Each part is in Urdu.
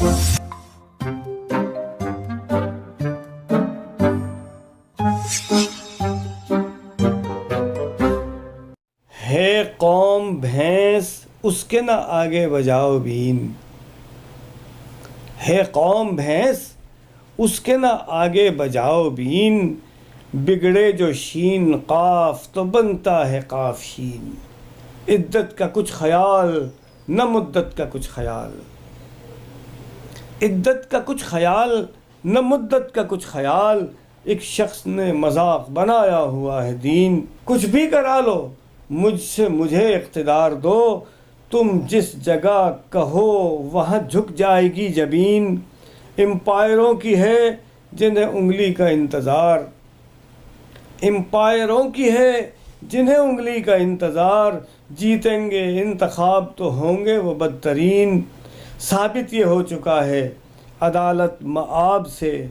ہے قوم بھینس اس کے نہ آگے بجاؤ بین، ہے قوم بھینس اس کے نہ آگے بجاؤ بین، بگڑے جو شین قاف تو بنتا ہے قاف شین، عدت کا کچھ خیال نہ مدت کا کچھ خیال، عدت کا کچھ خیال نہ مدت کا کچھ خیال، ایک شخص نے مذاق بنایا ہوا ہے دین، کچھ بھی کرا لو مجھ سے مجھے اقتدار دو، تم جس جگہ کہو وہاں جھک جائے گی جبین، امپائروں کی ہے جنہیں انگلی کا انتظار، امپائروں کی ہے جنہیں انگلی کا انتظار، جیتیں گے انتخاب تو ہوں گے وہ بدترین، ثابت یہ ہو چکا ہے عدالت مآب سے،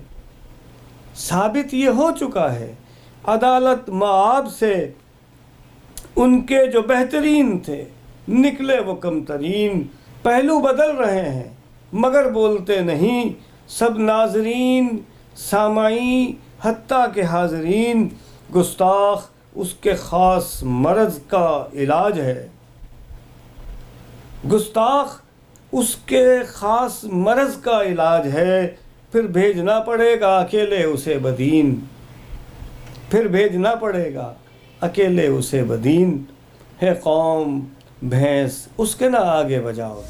ثابت یہ ہو چکا ہے عدالت مآب سے، ان کے جو بہترین تھے نکلے وہ کم ترین، پہلو بدل رہے ہیں مگر بولتے نہیں، سب ناظرین سامعین حتیٰ کہ حاضرین، گستاخ اس کے خاص مرض کا علاج ہے، گستاخ اس کے خاص مرض کا علاج ہے، پھر بھیجنا پڑے گا اکیلے اسے بدین، پھر بھیجنا پڑے گا اکیلے اسے بدین، ہے قوم بھینس اس کے نہ آگے بجاؤ۔